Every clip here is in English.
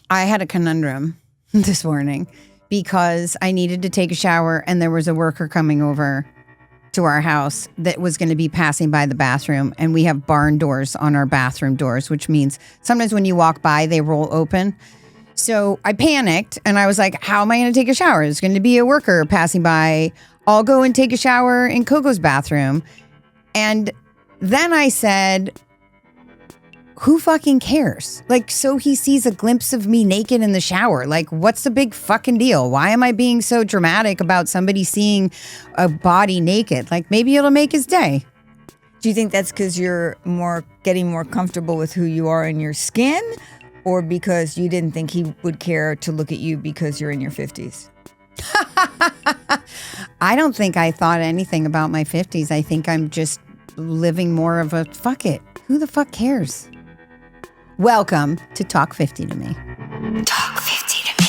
I had a conundrum this morning because I needed to take a shower and there was a worker coming over to our house that was going to be passing by the bathroom, and we have barn doors on our bathroom doors, which means sometimes when you walk by, they roll open. So I panicked and I was like, how am I going to take a shower? There's going to be a worker passing by. I'll go and take a shower in Coco's bathroom. And then I said, who fucking cares? Like, so he sees a glimpse of me naked in the shower. Like, what's the big fucking deal? Why am I being so dramatic about somebody seeing a body naked? Like, maybe it'll make his day. Do you think that's because you're getting more comfortable with who you are in your skin, or because you didn't think he would care to look at you because you're in your 50s? I don't think I thought anything about my 50s. I think I'm just living more of a fuck it. Who the fuck cares? Welcome to Talk 50 to Me. Talk 50 to me.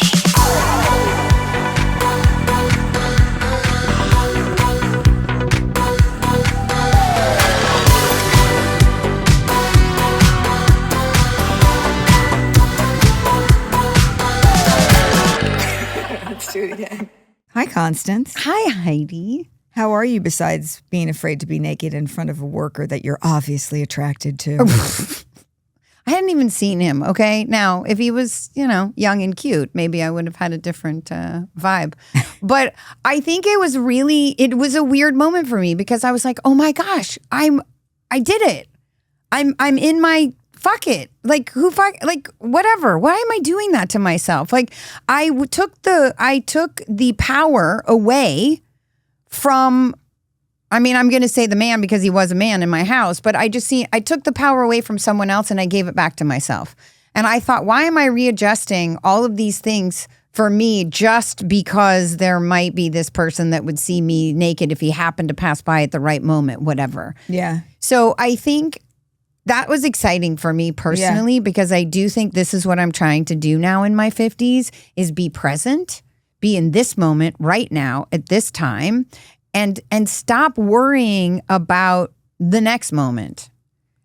Let's do it again. Hi, Constance. Hi, Heidi. How are you besides being afraid to be naked in front of a worker that you're obviously attracted to? I hadn't even seen him, okay? Now, if he was, young and cute, maybe I would have had a different vibe. But I think it was a weird moment for me because I was like, oh my gosh, I did it. I'm in my fuck it. Like, whatever. Why am I doing that to myself? Like, I took the power away from, I'm going to say the man because he was a man in my house, but I took the power away from someone else and I gave it back to myself. And I thought, why am I readjusting all of these things for me just because there might be this person that would see me naked if he happened to pass by at the right moment, whatever. Yeah. So I think that was exciting for me personally because I do think this is what I'm trying to do now in my 50s is be present, be in this moment right now at this time. And stop worrying about the next moment.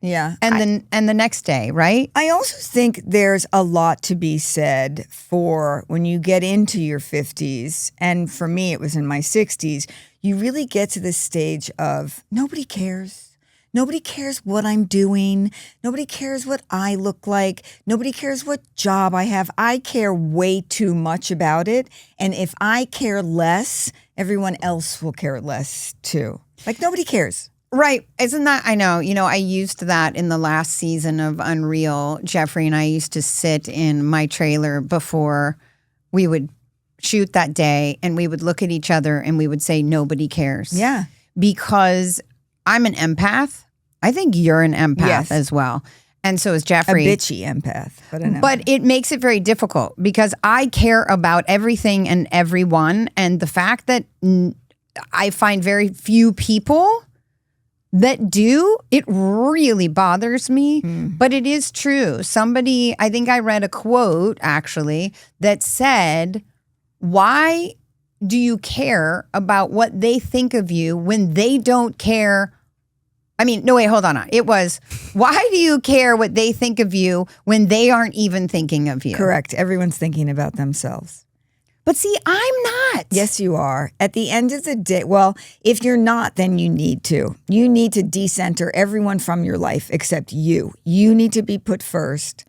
Yeah. And the next day, right? I also think there's a lot to be said for when you get into your 50s, and for me it was in my 60s, you really get to this stage of nobody cares. Nobody cares what I'm doing. Nobody cares what I look like. Nobody cares what job I have. I care way too much about it. And if I care less, everyone else will care less too. Like nobody cares. Right. Isn't that, I know, I used that in the last season of Unreal. Jeffrey and I used to sit in my trailer before we would shoot that day and we would look at each other and we would say, nobody cares. Yeah. Because I'm an empath. I think you're an empath as well. And so is Jeffrey. A bitchy empath. But it makes it very difficult because I care about everything and everyone. And the fact that I find very few people that do, it really bothers me. But it is true. I think I read a quote actually that said, why do you care about what they think of you when they don't care? No, wait, hold on. It was, why do you care what they think of you when they aren't even thinking of you? Correct. Everyone's thinking about themselves. But see, I'm not. Yes, you are. At the end of the day, well, if you're not, then you need to. You need to decenter everyone from your life except you. You need to be put first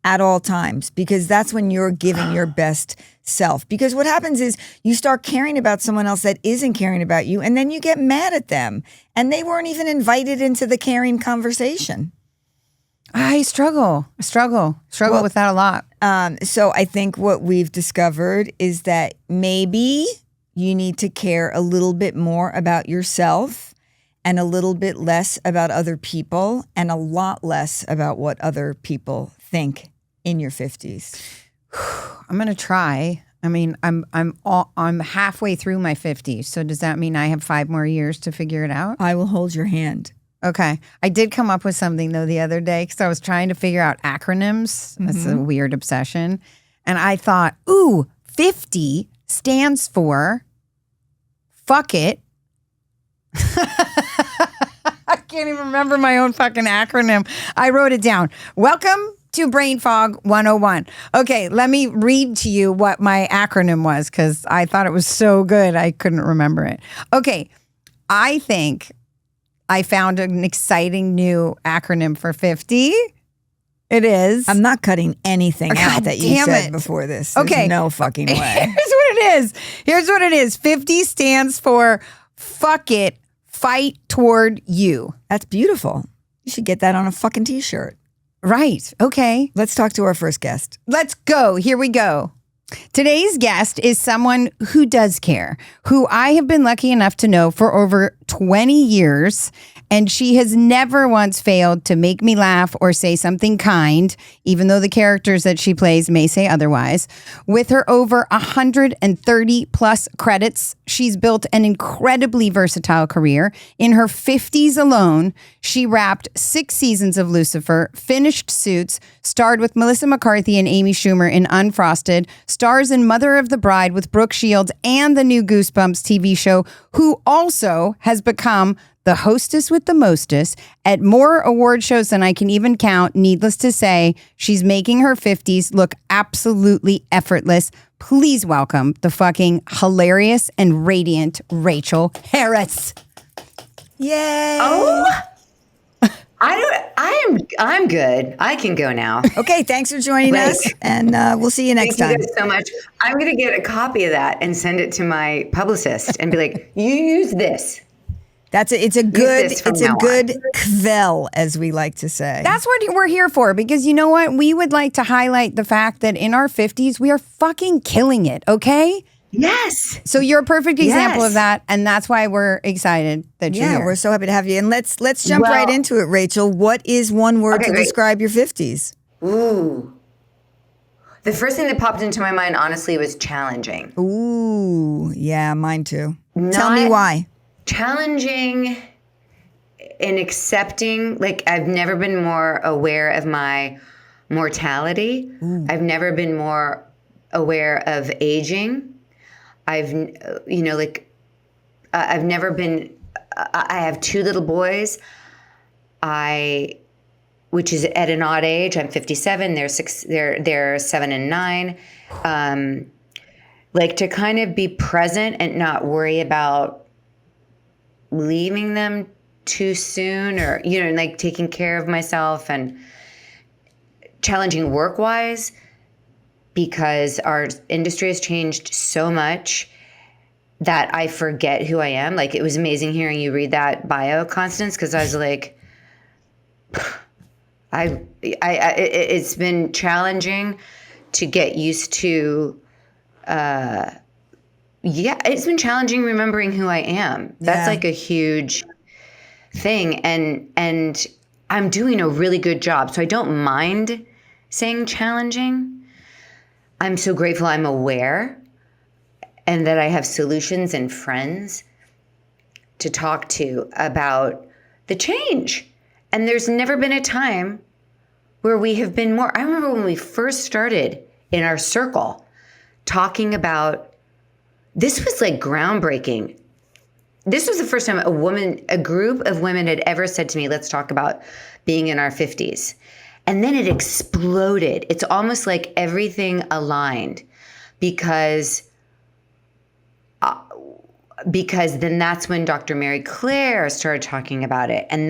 at all times because that's when you're giving your best self. Because what happens is you start caring about someone else that isn't caring about you, and then you get mad at them, and they weren't even invited into the caring conversation. I struggle with that a lot. So I think what we've discovered is that maybe you need to care a little bit more about yourself and a little bit less about other people and a lot less about what other people think in your 50s. I'm going to try. I'm halfway through my 50s. So does that mean I have 5 more years to figure it out? I will hold your hand. Okay. I did come up with something, though, the other day because I was trying to figure out acronyms. That's a weird obsession. And I thought, 50 stands for fuck it. I can't even remember my own fucking acronym. I wrote it down. Welcome to Brain Fog 101. Okay, let me read to you what my acronym was because I thought it was so good I couldn't remember it. Okay, I think I found an exciting new acronym for 50. It is. I'm not cutting anything out that you damn said it. before this. There's Okay. no fucking way. Here's what it is. 50 stands for fuck it, fight toward you. That's beautiful. You should get that on a fucking t-shirt. Right. Okay. Let's talk to our first guest. Let's go. Here we go. Today's guest is someone who does care, who I have been lucky enough to know for over 20 years. And she has never once failed to make me laugh or say something kind, even though the characters that she plays may say otherwise. With her over 130 plus credits, she's built an incredibly versatile career. In her 50s alone, she wrapped 6 seasons of Lucifer, finished Suits, starred with Melissa McCarthy and Amy Schumer in Unfrosted, stars in Mother of the Bride with Brooke Shields and the new Goosebumps TV show, who also has become the hostess with the mostest at more award shows than I can even count. Needless to say, she's making her 50s look absolutely effortless. Please welcome the fucking hilarious and radiant Rachael Harris. Yay. Oh, I'm good. I can go now. Okay, thanks for joining Right. us, and we'll see you next Thank time. you guys so much. I'm going to get a copy of that and send it to my publicist and be like, you use this. It's a good this from now on. kvel, as we like to say. That's what we're here for, because you know what? We would like to highlight the fact that in our 50s, we are fucking killing it, okay? Yes. So you're a perfect example Yes. of that, and that's why we're excited that you're yeah, here. we're so happy to have you. And let's jump Well- right into it, Rachel. What is one word Okay, to great. describe your 50s? Ooh. The first thing that popped into my mind, honestly, was challenging. Ooh, yeah, mine too. Tell me Not- why. Challenging and accepting, like, I've never been more aware of my mortality. I've never been more aware of aging. I've never been, I have 2 little boys. Which is at an odd age. I'm 57. They're 7 and 9. Like, to kind of be present and not worry about leaving them too soon, or like taking care of myself, and challenging work wise, because our industry has changed so much that I forget who I am. Like, it was amazing hearing you read that bio, Constance, because I was like, it's been challenging to get used to. It's been challenging remembering who I am. That's Yeah. like a huge thing, and I'm doing a really good job, so I don't mind saying challenging. I'm so grateful I'm aware, and that I have solutions and friends to talk to about the change. And there's never been a time where we have been more. I remember when we first started in our circle talking about, this was like groundbreaking. This was the first time a group of women had ever said to me, let's talk about being in our 50s. And then it exploded. It's almost like everything aligned, because then that's when Dr. Mary Claire started talking about it. And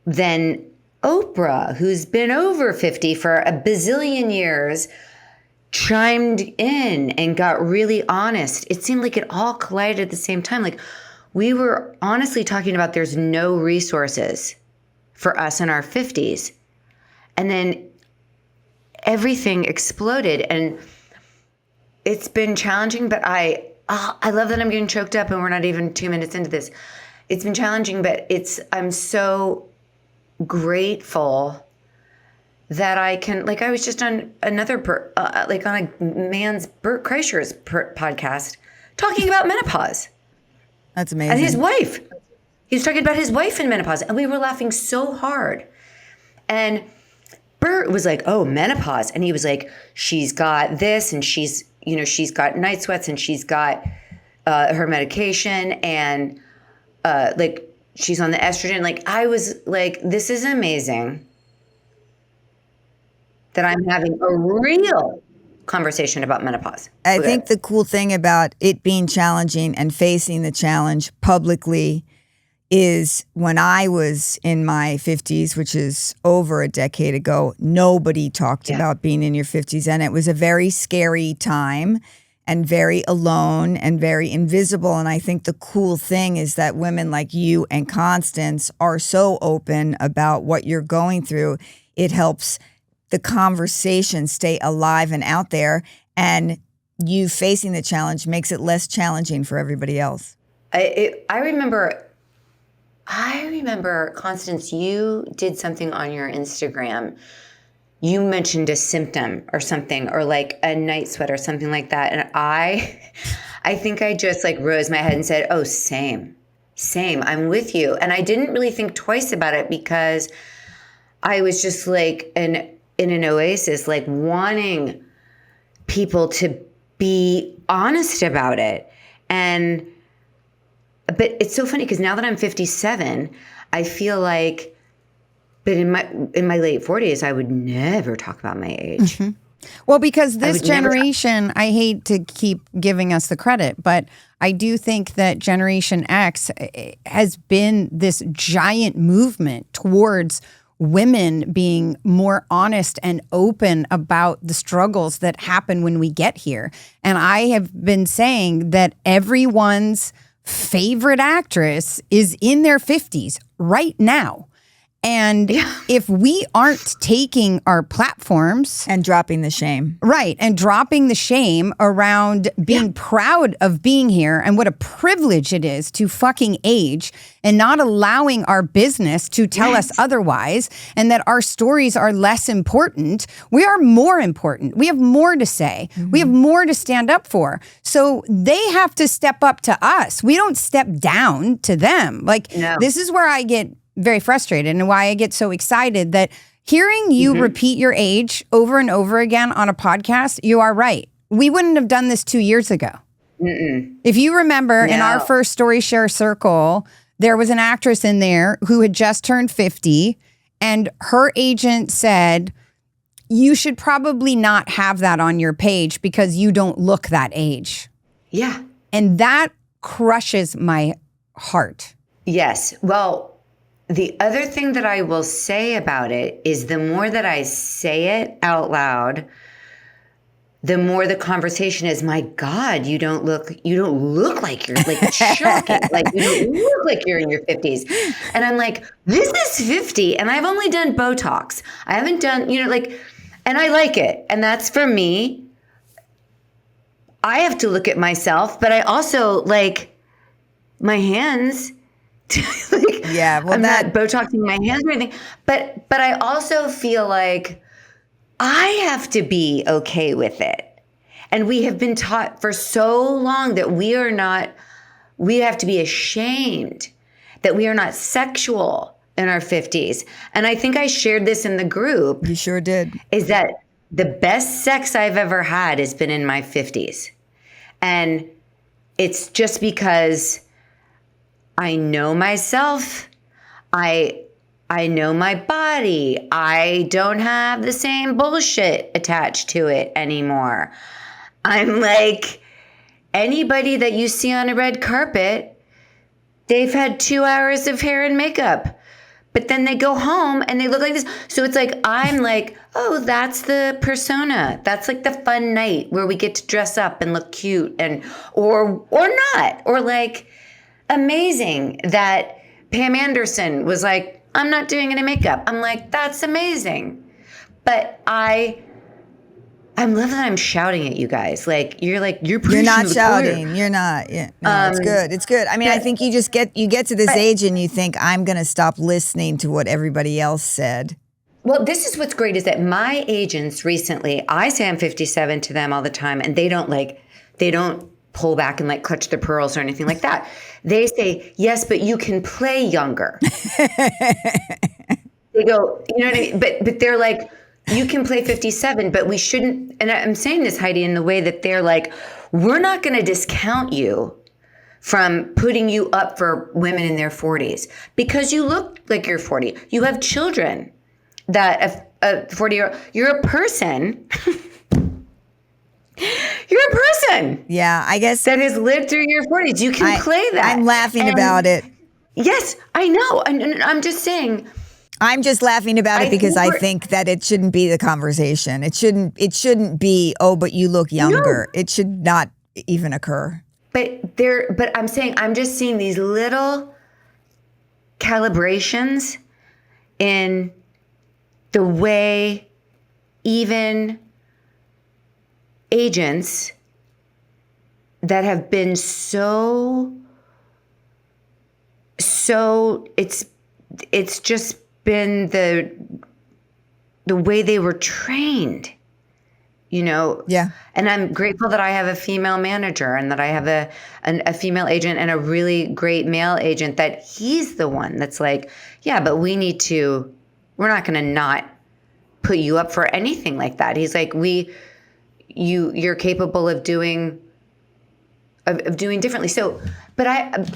then Oprah, who's been over 50 for a bazillion years, chimed in and got really honest. It seemed like it all collided at the same time. Like, we were honestly talking about there's no resources for us in our 50s. And then everything exploded, and it's been challenging, but I love that I'm getting choked up and we're not even 2 minutes into this. It's been challenging, but I'm so grateful that I can, like, I was just on another, on a man's, Bert Kreischer's podcast, talking about menopause That's amazing. and his wife. He was talking about his wife in menopause, and we were laughing so hard. And Bert was like, oh, menopause. And he was like, she's got this, and she's got night sweats, and she's got her medication, and she's on the estrogen. Like, I was like, this is amazing. that I'm having a real conversation about menopause. I think the cool thing about it being challenging and facing the challenge publicly is when I was in my 50s, which is over a decade ago, nobody talked about being in your 50s. And it was a very scary time and very alone and very invisible. And I think the cool thing is that women like you and Constance are so open about what you're going through. It helps the conversation stay alive and out there. And you facing the challenge makes it less challenging for everybody else. I remember, Constance, you did something on your Instagram. You mentioned a symptom or something, or like a night sweat or something like that. And I think I just like rose my head and said, oh, same, I'm with you. And I didn't really think twice about it because I was just like in an oasis, like wanting people to be honest about it. But it's so funny because now that I'm 57, I feel like, but in my late 40s, I would never talk about my age. Mm-hmm. Well, because this generation, I hate to keep giving us the credit, but I do think that Generation X has been this giant movement towards women being more honest and open about the struggles that happen when we get here. And I have been saying that everyone's favorite actress is in their 50s right now. And if we aren't taking our platforms and dropping the shame. Right. And dropping the shame around being proud of being here and what a privilege it is to fucking age and not allowing our business to tell us otherwise and that our stories are less important. We are more important. We have more to say. We have more to stand up for. So they have to step up to us. We don't step down to them. This is where I get very frustrated and why I get so excited that hearing you repeat your age over and over again on a podcast, you are right. We wouldn't have done this 2 years ago. If you remember in our first Story Share Circle, there was an actress in there who had just turned 50 and her agent said, you should probably not have that on your page because you don't look that age. Yeah. And that crushes my heart. Yes. Well, the other thing that I will say about it is the more that I say it out loud, the more the conversation is, my God, you don't look like you're like shocking. Like you don't look like you're in your 50s. And I'm like, this is 50 and I've only done Botox. I haven't done, and I like it. And that's for me. I have to look at myself, but I also like my hands. I'm not Botoxing my hands or anything, but I also feel like I have to be okay with it. And we have been taught for so long that we have to be ashamed that we are not sexual in our 50s. And I think I shared this in the group. You sure did. Is that the best sex I've ever had has been in my 50s. And it's just because I know myself. I know my body. I don't have the same bullshit attached to it anymore. I'm like anybody that you see on a red carpet, they've had 2 hours of hair and makeup, but then they go home and they look like this. So it's like, I'm like, oh, that's the persona. That's like the fun night where we get to dress up and look cute and, or not, or like, amazing that Pam Anderson was like, I'm not doing any makeup. I'm like, that's amazing. But I'm loving that I'm shouting at you guys. Like, you're not shouting. You're not. Yeah. No, it's good. It's good. I mean, I think you get to this age and you think, I'm going to stop listening to what everybody else said. Well, this is what's great is that my agents recently, I say I'm 57 to them all the time, and they don't pull back and like clutch their pearls or anything like that. They say, yes, but you can play younger. They go, you know what I mean? But they're like, you can play 57, but we shouldn't. And I'm saying this, Heidi, in the way that they're like, we're not going to discount you from putting you up for women in their 40s because you look like you're 40. You have children that a 40-year-old. You're a person. You're a person. Yeah, I guess that has lived through your 40s. You can play that. I'm laughing about it. Yes, I know. And I'm just saying. I'm just laughing about it because I think that it shouldn't be the conversation. It shouldn't be, oh, but you look younger. No. It should not even occur. But I'm saying, I'm just seeing these little calibrations in the way even agents that have been so it's just been the way they were trained, you know? Yeah. And I'm grateful that I have a female manager and that I have a female agent and a really great male agent, that he's the one that's like, yeah, but we're not going to not put you up for anything like that. He's like, you're capable of doing differently. So, but I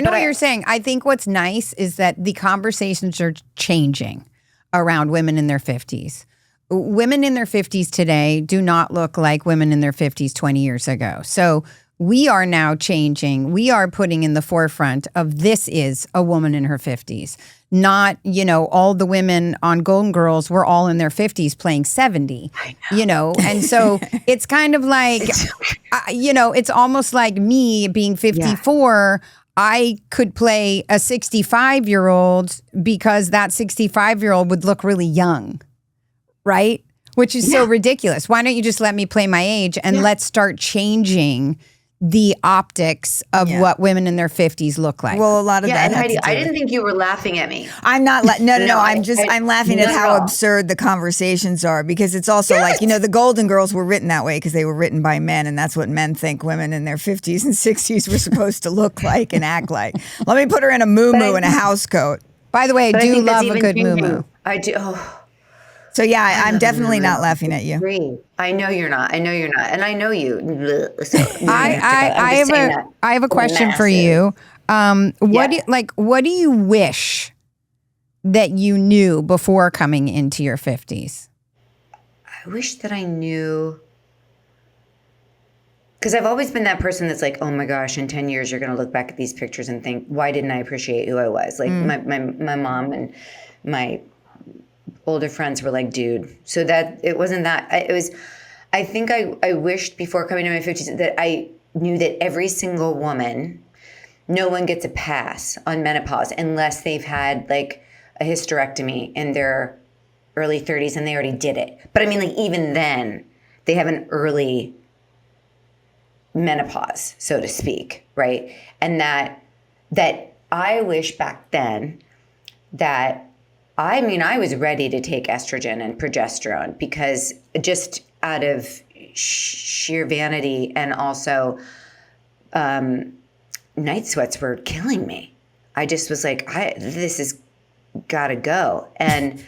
know what you're saying. I think what's nice is that the conversations are changing around women in their 50s. Women in their 50s today do not look like women in their 50s 20 years ago. So we are now changing. We are putting in the forefront of this is a woman in her 50s. Not, all the women on Golden Girls were all in their 50s playing 70, and so it's kind of like, it's almost like me being 54. Yeah. I could play a 65-year-old because that 65-year-old would look really young, right? Which is so ridiculous. Why don't you just let me play my age and let's start changing the optics of what women in their 50s look like? Well, a lot of that. And Heidi, I didn't think you were laughing at me. I'm not. No. I'm laughing at how absurd the conversations are, because it's also like, the Golden Girls were written that way because they were written by men, and that's what men think women in their 50s and 60s were supposed to look like and act like. Let me put her in a muumuu and a house coat. By the way, I do love a good muumuu. I do. Oh. So I'm definitely not laughing at you. I know you're not, and I know you. So I have a question for you. What do you wish that you knew before coming into your 50s? I wish that I knew, because I've always been that person that's like, oh my gosh, in 10 years you're going to look back at these pictures and think, why didn't I appreciate who I was? Like my mom and my older friends were like, dude. So that it wasn't that. It was, I think I wished before coming to my 50s that I knew that every single woman, no one gets a pass on menopause unless they've had like a hysterectomy in their early 30s and they already did it. But I mean, like, even then they have an early menopause, so to speak, right? And that I wish back then that I was ready to take estrogen and progesterone, because just out of sheer vanity, and also night sweats were killing me. I just was like, this has got to go. And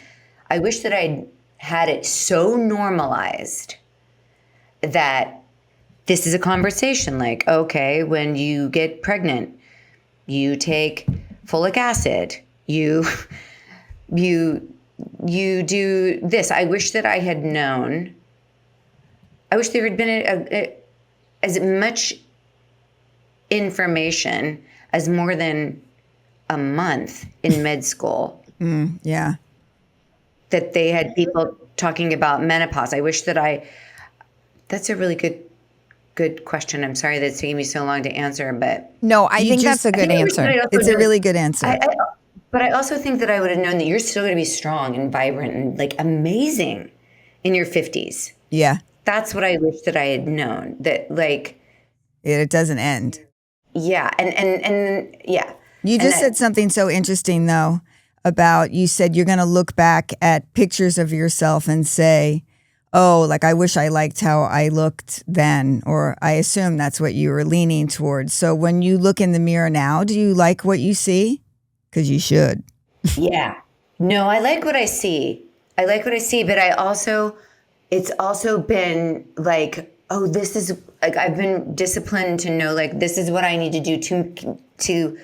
I wish that I'd had it so normalized that this is a conversation. Like, okay, when you get pregnant, you take folic acid, you do this. I wish that I had known. I wish there had been as much information as more than a month in med school. Yeah. That they had people talking about menopause. I wish that that's a really good question. I'm sorry that it's taking me so long to answer, but no, I think that's a good answer. It's a really good answer. But I also think that I would have known that you're still going to be strong and vibrant and like amazing in your 50s. Yeah. That's what I wish that I had known, that like. It doesn't end. Yeah. And yeah. You just said something so interesting though, about, you said you're going to look back at pictures of yourself and say, oh, like, I wish I liked how I looked then, or I assume that's what you were leaning towards. So when you look in the mirror now, do you like what you see? Because you should. Yeah. No, I like what I see. But it's also been like, oh, this is like, I've been disciplined to know, like, this is what I need to do to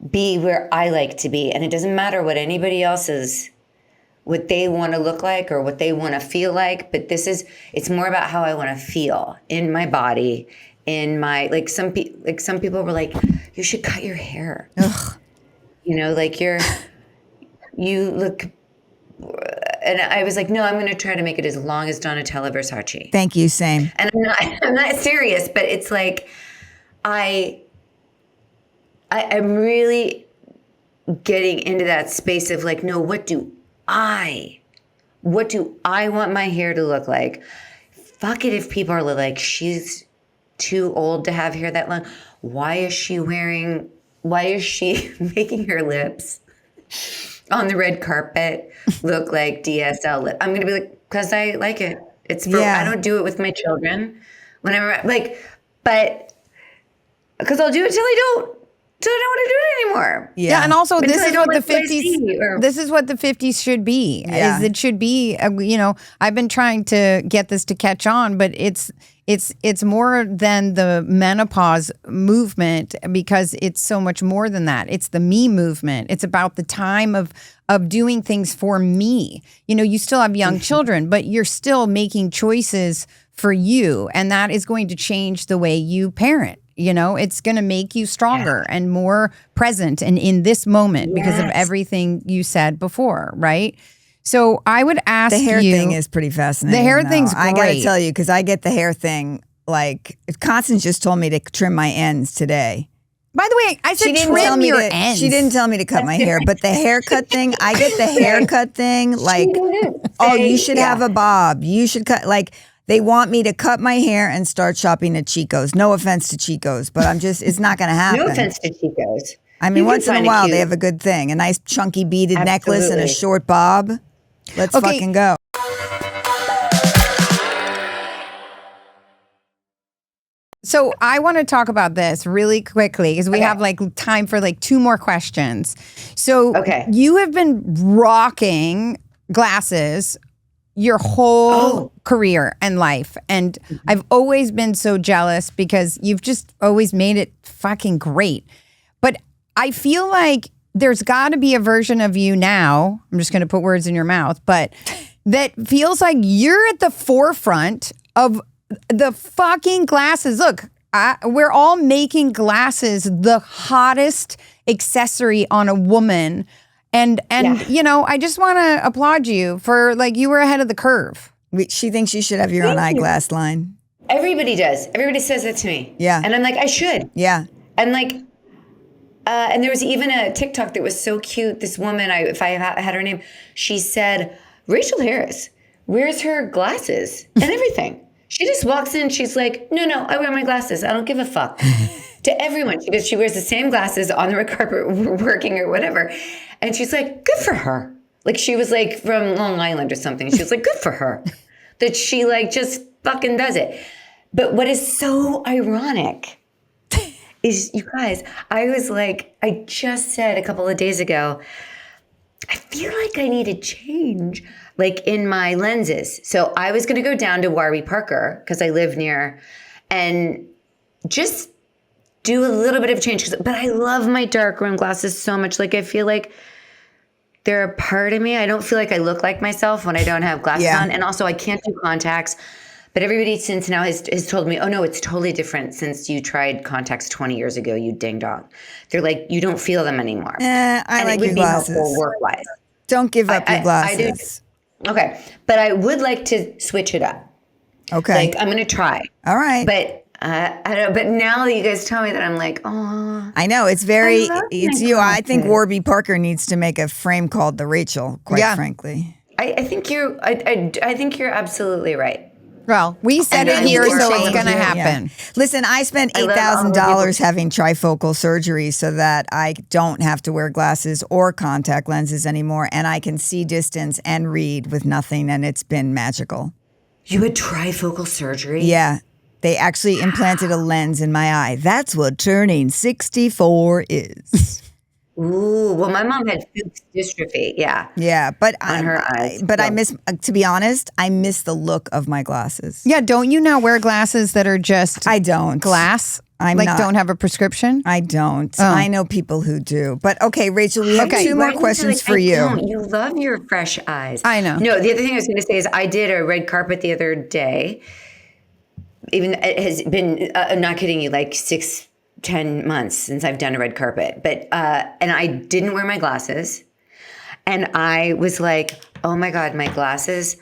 be where I like to be. And it doesn't matter what anybody else is what they want to look like or what they want to feel like, but it's more about how I want to feel in my body, in my, like some people were like, you should cut your hair. Ugh. You know, like you look, and I was like, no, I'm going to try to make it as long as Donatella Versace. Thank you, same. And I'm not serious, but it's like, I'm really getting into that space of like, no, what do I want my hair to look like? Fuck it if people are like, she's too old to have hair that long. Why is she making her lips on the red carpet look like DSL lip? I'm going to be like, because I like it. I don't do it with my children whenever, but because I'll do it till I don't want to do it anymore. Yeah, and also this is what the 50s. This is what the 50s should be. Yeah. Is it should be? I've been trying to get this to catch on, but it's more than the menopause movement because it's so much more than that. It's the me movement. It's about the time of doing things for me. You still have young children, but you're still making choices for you, and that is going to change the way you parent. It's going to make you stronger and more present and in this moment because of everything you said before, right? So I would ask you. The hair thing is pretty fascinating. The hair thing's great. I got to tell you, because I get the hair thing, like, Constance just told me to trim my ends today. By the way, I said trim your ends. She didn't tell me to cut my hair, but the haircut thing, I get the haircut thing, like, you should have a bob. You should cut, like, they want me to cut my hair and start shopping at Chico's. No offense to Chico's, but it's not going to happen. No offense to Chico's. I mean, once in a while, they have a good thing. A nice chunky beaded necklace and a short bob. Let's fucking go. So I want to talk about this really quickly because we have like time for like 2 more questions. So you have been rocking glasses your whole career and life. And I've always been so jealous because you've just always made it fucking great. But I feel like there's got to be a version of you now, I'm just going to put words in your mouth, but that feels like you're at the forefront of the fucking glasses. Look, we're all making glasses the hottest accessory on a woman. And I just want to applaud you for you were ahead of the curve. She thinks you should have your own eyeglass line. Everybody does. Everybody says that to me. Yeah. And I'm like, I should. Yeah. And and there was even a TikTok that was so cute. This woman, if I had her name, she said, Rachael Harris wears her glasses and everything. She just walks in. She's like, no, I wear my glasses. I don't give a fuck. To everyone. She wears the same glasses on the red carpet working or whatever. And she's like, good for her. Like she was like from Long Island or something. She was like, good for her. That she just fucking does it. But what is so ironic is, you guys, I just said a couple of days ago, I feel like I need to change in my lenses. So I was going to go down to Warby Parker because I live near and just do a little bit of change. But I love my dark rim glasses so much. I feel like they're a part of me. I don't feel like I look like myself when I don't have glasses on. And also I can't do contacts. But everybody since now has told me, oh no, it's totally different since you tried contacts 20 years ago, you ding dong. They're like, you don't feel them anymore. I like your glasses. Work-wise. Don't give up your glasses. I do. Okay. But I would like to switch it up. Okay. I'm going to try. All right. But I don't know. But now that you guys tell me that, I'm like, oh. I know. It's you. I think Warby Parker needs to make a frame called the Rachel, quite frankly. I think you're absolutely right. Well, we said it here, so it's going to happen. Yeah. Listen, I spent $8,000 having trifocal surgery so that I don't have to wear glasses or contact lenses anymore, and I can see distance and read with nothing, and it's been magical. You had trifocal surgery? Yeah. They actually implanted a lens in my eye. That's what turning 64 is. Ooh, well, my mom had Fuchs dystrophy. Yeah. Yeah, but on her eyes. But I miss, to be honest, I miss the look of my glasses. Yeah, don't you now wear glasses that are just I don't. glass? I'm like not. don't have a prescription? I don't. Oh. I know people who do. But okay, Rachel, we have Okay. two more Why do you questions like, for I you. don't. You love your fresh eyes. I know. No, the other thing I was going to say is I did a red carpet the other day. Even it has been, I'm not kidding you, like 10 months since I've done a red carpet. But and I didn't wear my glasses, and I was like, oh my god, my glasses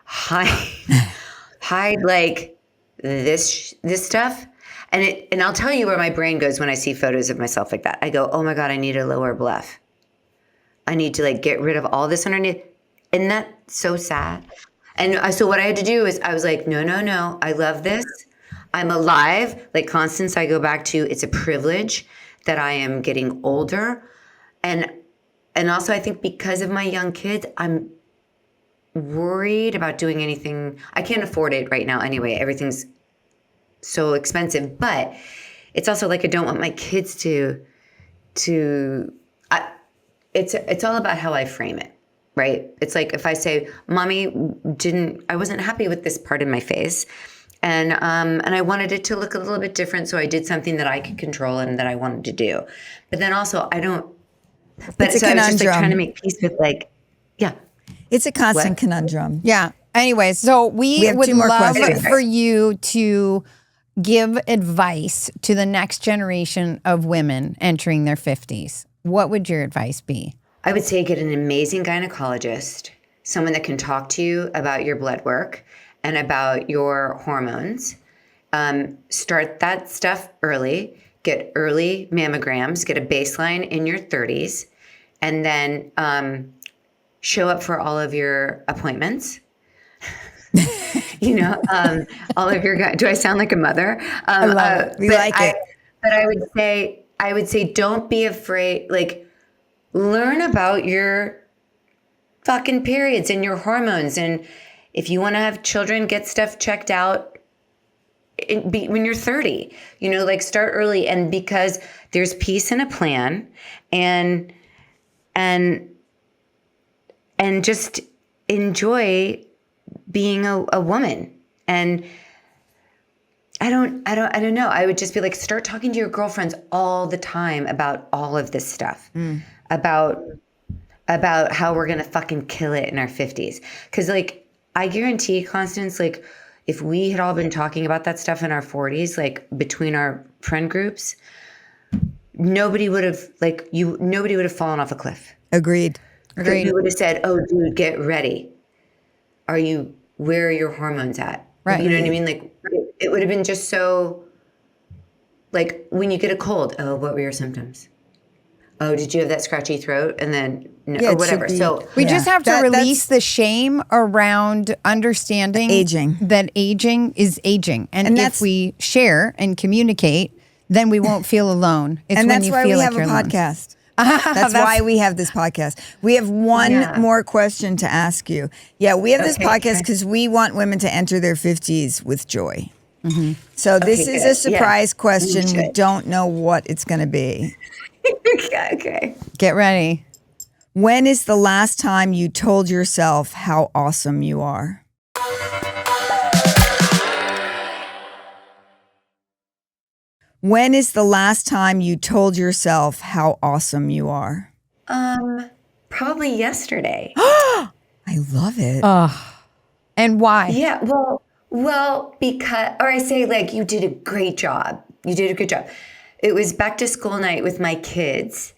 hide like this stuff. And I'll tell you where my brain goes when I see photos of myself like that. I go, oh my God, I need a lower bluff. I need to like get rid of all this underneath. Isn't that so sad? And so what I had to do is I was like, no, I love this. I'm alive. Like Constance, I go back to, it's a privilege that I am getting older. And also I think because of my young kids, I'm worried about doing anything. I can't afford it right now anyway. Everything's so expensive, but it's also like I don't want my kids it's all about how I frame it, right? It's like if I say, Mommy I wasn't happy with this part of my face, and I wanted it to look a little bit different, so I did something that I could control and that I wanted to do. But then also I don't. But It's a so I was just like conundrum. trying to make peace with like, yeah. It's a constant What? conundrum. Yeah. Anyway, so we have would two more love questions. for you to give advice to the next generation of women entering their 50s. What would your advice be? I would say get an amazing gynecologist, someone that can talk to you about your blood work and about your hormones. Start that stuff early. Get early mammograms. Get a baseline in your 30s. And then show up for all of your appointments. All of your. Do I sound like a mother? I love it. We like it. But I would say, don't be afraid. Like, learn about your fucking periods and your hormones, and if you want to have children, get stuff checked out. When you're 30, like start early, and because there's peace in a plan, and just enjoy being a woman. And I don't know. I would just be like, start talking to your girlfriends all the time about all of this stuff, about how we're gonna fucking kill it in our 50s. Because like, I guarantee, Constance, like, if we had all been talking about that stuff in our 40s, like between our friend groups, nobody would have fallen off a cliff. Agreed. You would have said, "Oh, dude, get ready. Where are your hormones at?" Right. You know what I mean? Like, it would have been just so. Like when you get a cold, oh, what were your symptoms? Oh, did you have that scratchy throat? And then Yeah, or it whatever. should be- So We Yeah. just have to That's- release the shame around understanding Aging. that aging is aging. And if that's- we share and communicate, then we won't feel alone. It's And when that's you why feel we like have a you're alone. podcast. That's why we have this podcast. We have one Yeah. more question to ask you. Yeah, we have this Okay, podcast okay. because we want women to enter their 50s with joy. So this Okay, is good. a surprise Yeah. question. We Good. don't know what it's going to be. okay. Get ready. When is the last time you told yourself how awesome you are? When is the last time you told yourself how awesome you are? Probably yesterday. I love it. And why? Yeah, well, because, or I say like, you did a great job. You did a good job. It was back to school night with my kids,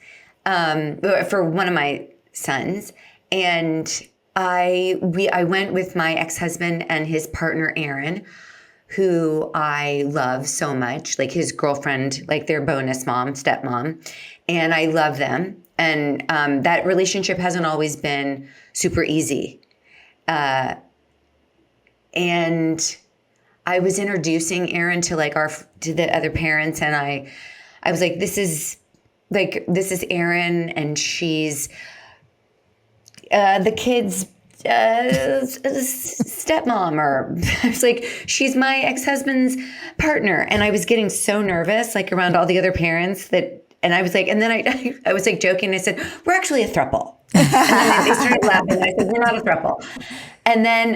for one of my sons, and I went with my ex-husband and his partner Aaron, who I love so much, like his girlfriend, like their bonus mom, stepmom, and I love them. And that relationship hasn't always been super easy. And I was introducing Aaron to like to the other parents, and I was like, this is Aaron, and she's the kid's stepmom, or I was like, she's my ex-husband's partner. And I was getting so nervous, like around all the other parents and I was like, and then I was like joking. I said, we're actually a throuple. And then they started laughing. I said, we're not a throuple. And then,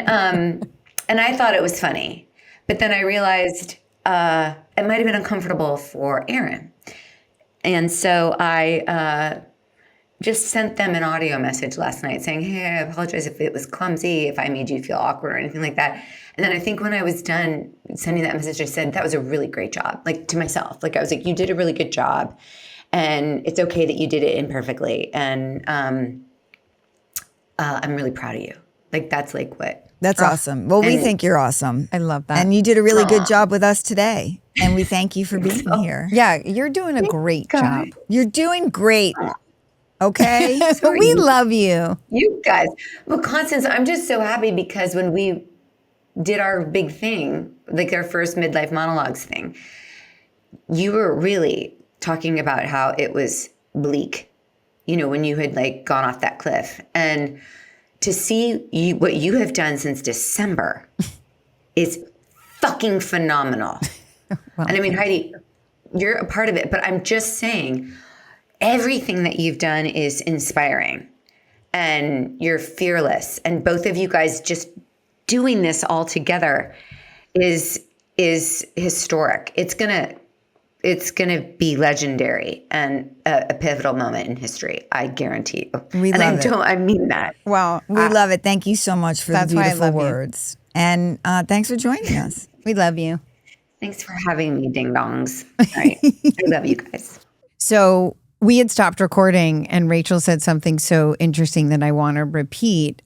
and I thought it was funny, but then I realized it might have been uncomfortable for Aaron. And so I just sent them an audio message last night saying, hey, I apologize if it was clumsy, if I made you feel awkward or anything like that. And then I think when I was done sending that message, I said, that was a really great job, like to myself. Like I was like, you did a really good job. And it's okay that you did it imperfectly. And I'm really proud of you. Like that's like what. That's awesome. Well, we think you're awesome. I love that. And you did a really good job with us today. And we thank you for being here. Yeah, you're doing a great job. You're doing great. Okay? We love you. You guys. Well, Constance, I'm just so happy because when we did our big thing, like our first midlife monologues thing, you were really talking about how it was bleak, when you had like gone off that cliff. And to see what you have done since December is fucking phenomenal. Well, and I mean, Heidi, you're a part of it, but I'm just saying everything that you've done is inspiring and you're fearless. And both of you guys just doing this all together is historic. It's gonna be legendary and a pivotal moment in history. I guarantee you. I mean that. Well, we love it. Thank you so much for the beautiful words. And thanks for joining us. We love you. Thanks for having me, ding dongs. All right. I love you guys. So we had stopped recording and Rachel said something so interesting that I want to repeat,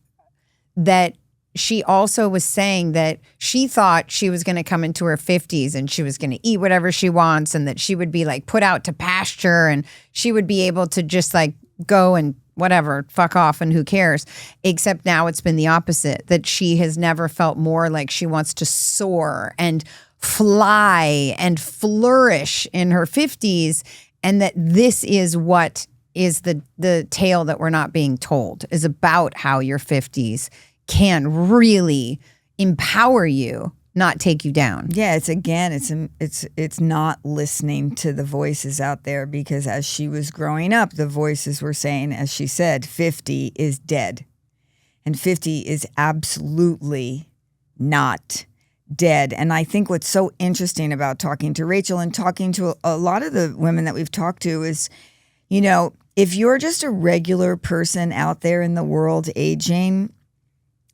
that she also was saying that she thought she was going to come into her 50s and she was going to eat whatever she wants and that she would be like put out to pasture and she would be able to just like go and whatever, fuck off and who cares. Except now it's been the opposite, that she has never felt more like she wants to soar and fly and flourish in her 50s, and that this is what is the tale that we're not being told, is about how your 50s can really empower you, not take you down. Yeah, it's not listening to the voices out there, because as she was growing up, the voices were saying, as she said, 50 is dead. And 50 is absolutely not dead. And I think what's so interesting about talking to Rachael and talking to a lot of the women that we've talked to is, if you're just a regular person out there in the world aging,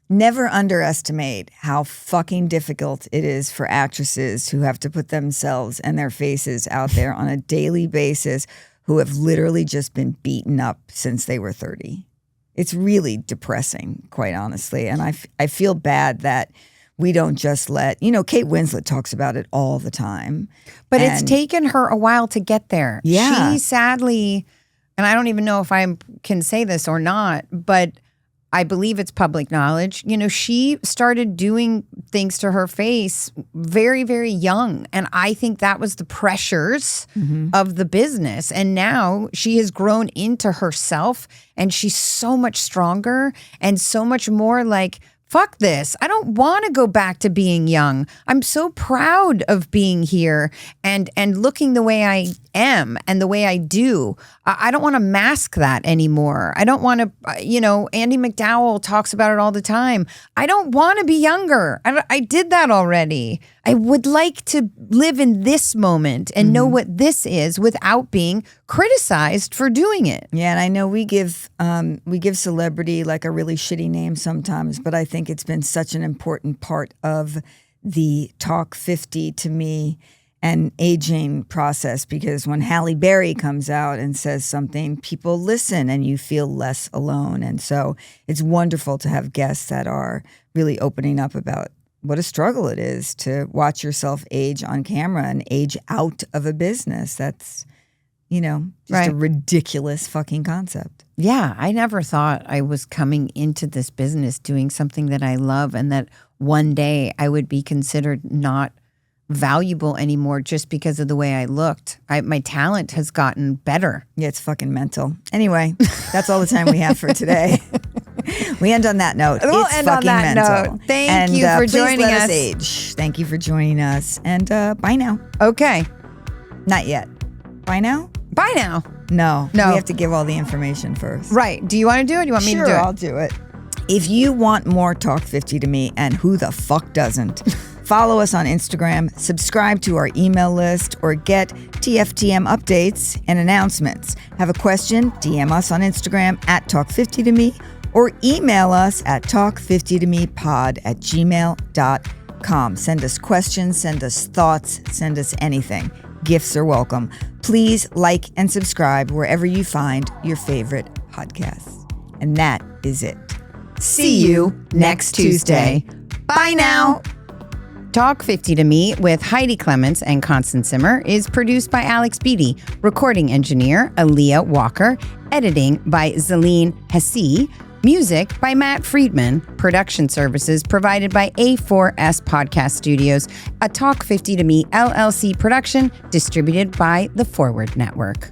never underestimate how fucking difficult it is for actresses who have to put themselves and their faces out there on a daily basis, who have literally just been beaten up since they were 30. It's really depressing, quite honestly. And I feel bad that we don't just let, Kate Winslet talks about it all the time. But it's taken her a while to get there. Yeah. She sadly, and I don't even know if I can say this or not, but I believe it's public knowledge. She started doing things to her face very, very young. And I think that was the pressures of the business. And now she has grown into herself and she's so much stronger and so much more like, fuck this. I don't want to go back to being young. I'm so proud of being here and looking the way I am and the way I do. I don't want to mask that anymore. I don't want to, Andy McDowell talks about it all the time. I don't want to be younger. I did that already. I would like to live in this moment and know what this is without being criticized for doing it. Yeah, and I know we give celebrity like a really shitty name sometimes, but I think it's been such an important part of the Talk 50 to me and aging process, because when Halle Berry comes out and says something, people listen and you feel less alone. And so it's wonderful to have guests that are really opening up about what a struggle it is to watch yourself age on camera and age out of a business. That's, just a ridiculous fucking concept. Yeah, I never thought I was coming into this business doing something that I love and that one day I would be considered not valuable anymore just because of the way I looked. My talent has gotten better. Yeah, it's fucking mental. Anyway, that's all the time we have for today. We end on that note. We'll it's end fucking on that mental. note. Thank you for joining please let us. Age. Thank you for joining us. And bye now. Okay. Not yet. Bye now? Bye now. No. No. We have to give all the information first. Right. Do you want to do it? Do you want me to do it? I'll do it. If you want more Talk 50 to me, and who the fuck doesn't, Follow us on Instagram, subscribe to our email list, or get TFTM updates and announcements. Have a question? DM us on Instagram at Talk50to Me, or email us at talk50tomepod@gmail.com. Send us questions, send us thoughts, send us anything. Gifts are welcome. Please like and subscribe wherever you find your favorite podcasts. And that is it. See you next Tuesday. Bye now. Talk 50 to Me with Heidi Clements and Constance Zimmer is produced by Alex Beatty, recording engineer Aaliyah Walker, editing by Zaleen Hassi, music by Matt Friedman, production services provided by A4S Podcast Studios, a Talk 50 to Me LLC production distributed by the Forward Network.